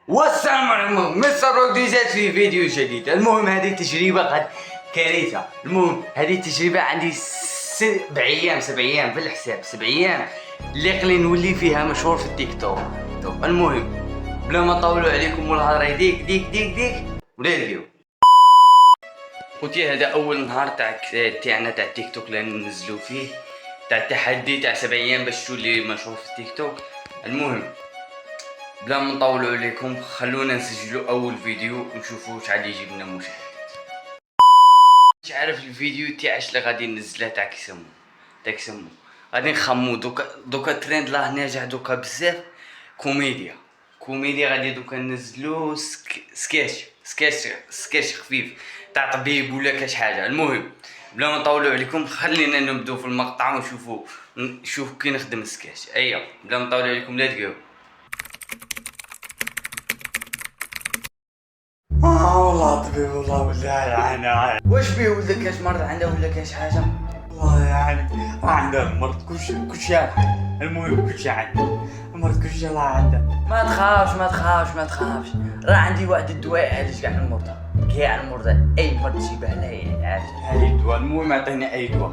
والسلام عليكم مستر رودريجيز في فيديو جديد. المهم هذه التجربة قد كارثة. المهم هذه التجربة عندي 7 أيام في الحساب، 7 أيام اللي قلي نولي فيها مشهور في التيك توك. المهم بلا ما نطولوا عليكم والهضره ديك ديك ديك ديك ولاديو. خوتي هذا اول نهار تاعنا تاع التيك توك اللي ننزلوا فيه، تاع التحدي تاع 7 أيام باش تولي مشهور في التيك توك. المهم بلا ما نطولوا عليكم خلونا نسجلوا اول فيديو ونشوفوا شحال يجيب لنا مشاهدات. مش عارف الفيديو تاعش اللي غادي ننزله تاع كيسمو غادي نخمو دوكا ترند راه ناجح دوكا بزاف. كوميديا غادي دوكا ننزلو سكيتش خفيف تاع طبيب ولا كاش حاجه. المهم بلا ما نطولوا عليكم خلينا نبداو في المقطع ونشوفوا كي نخدم السكيتش. ايوا بلا ما نطولوا عليكم لا تقاو. والله طبيب والله ولا يعاني. واش بيه ولدك كاش مرض عنده ولا كاش حاجه؟ والله يعني عنده المرض كلشي. المهم كلشي عنده المرض كلشي الله عنده. ما تخافش راه عندي واحد الدواء يعالج كاع المرضى اي مرض شبه لا يعالج هذه الدواء. المهم عطيني اي دواء.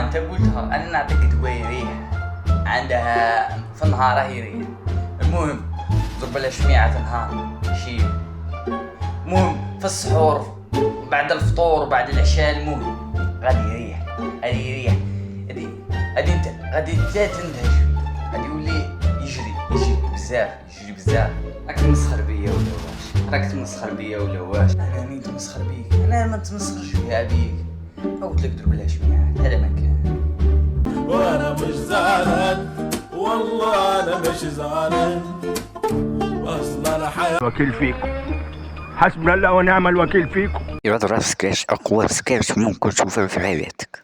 انت قلتها انا نعطيك دواء يريح عندها في النهار يريح. المهم ضرب لها شميعه النهار شيء. المهم في السحور بعد الفطور وبعد العشاء. المهم غادي يريح غادي تندهش غادي يولي يجري بزاف. راك تمسخر بيا ولا واش؟ انا مين تمسخر بيك؟ انا ما نتمسخرش فيها بيك. قلت لك ضرب لها شميعات هذا ما كان. وانا مش زعلان والله انا مش زعلان اصلا انا وكيل فيكم، حسبنا الله ونعم الوكيل فيكم. يضرب سكاش أقوى سكاش ممكن تشوفه في حياتك.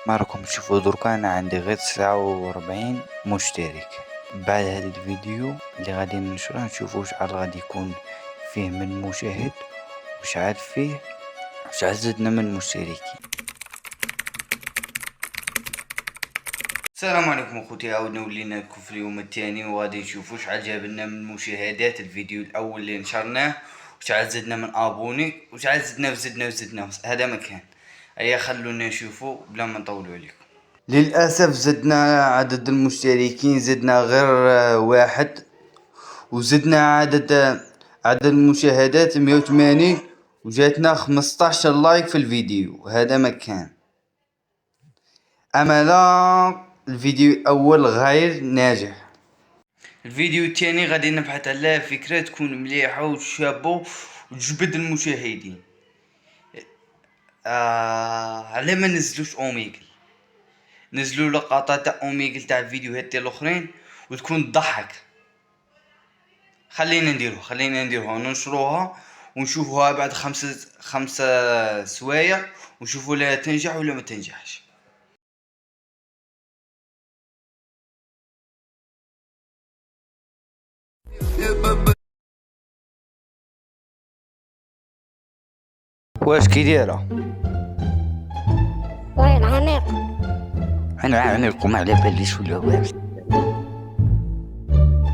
ما راكم تشوفوا دركا أنا عندي غير 49 مشترك. بعد هذا الفيديو اللي غادي ننشره نشوفوا شحال غادي يكون فيه من مشاهد وشحال زدنا من مشتركين. السلام عليكم اخوتي، عاودنا ولينا لكم في اليوم الثاني وغادي نشوفوا شحال جاب لنا من مشاهدات الفيديو الاول اللي نشرناه، وشحال زدنا من ابوني وشحال زدنا هذا مكان. هيا خلونا نشوفوا بلا ما نطولوا عليكم. للاسف زدنا عدد المشتركين، زدنا غير واحد، وزدنا عدد المشاهدات 180، وجاتنا 15 لايك في الفيديو. هذا مكان املا الفيديو الاول غير ناجح. الفيديو الثاني غادي نبحث على فكره تكون مليحه وشابه وتجبد المشاهدين. على ما نزلوش اوميجل، نزلوا لقطات تاع اوميجل تاع الفيديوهات تاع الاخرين وتكون تضحك. خلينا نديروها وننشروها ونشوفوها بعد خمسة سوايع ونشوفوا لا تنجح ولا ما تنجحش. واش كي دايرة؟ وين عميق؟ انا عاملكم على باليش ولا واش؟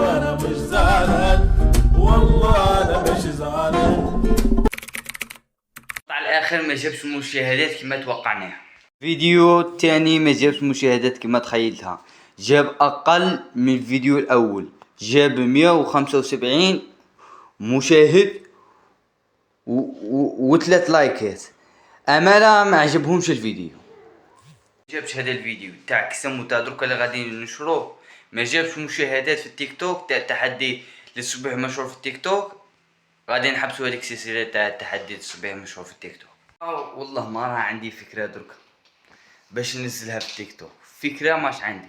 انا مش زعلان والله انا مش زعلان. على الاخر ما جابش مشاهدات كما توقعناها. الفيديو الثاني ما جابش مشاهدات كما تخيلتها، جاب اقل من الفيديو الاول، جاب 175 مشاهد و3 لايكات. امانه ما عجبهمش الفيديو. جابش هذا الفيديو تاع كسمو تاع دركا اللي غادي ننشروه، ما جابش مشاهدات في التيك توك تاع التحدي للصبح مشهور في التيك توك. غادي نحبسوا هذيك السلسله تاع التحدي للصبح مشهور في التيك توك. والله ما راه عندي فكره دركا باش ننزلها في التيك توك، فكره ماش عندي.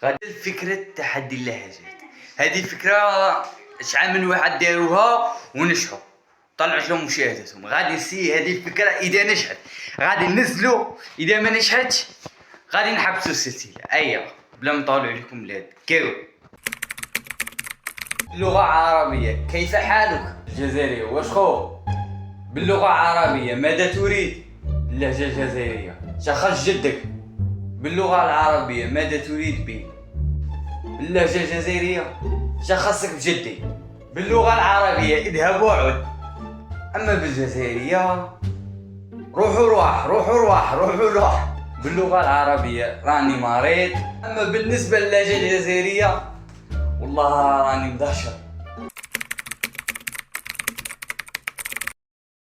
غادي الفكره تحدي اللهجات، هذه فكره شحال من واحد داروها ونجحوا طلعت لهم مشاهداتهم. غادي نسي هذه الفكره، اذا نجحت غادي ننزلوا، اذا ما نجحتش غادي نحبسوا السلسله. ايوا بلا ما نطول عليكم ولاد كاو. لغه عربيه. كيف حالك الجزائري؟ واش خو باللغه العربيه ماذا تريد؟ اللهجه الجزائريه. شخص جدك باللغه العربيه ماذا تريد به؟ باللهجة الجزائرية شخصك بجدي. باللغة العربية اذهب وعد. أما بالجزائرية روح. باللغة العربية راني مريض. أما بالنسبة للهجة الجزائرية والله راني مدهشر.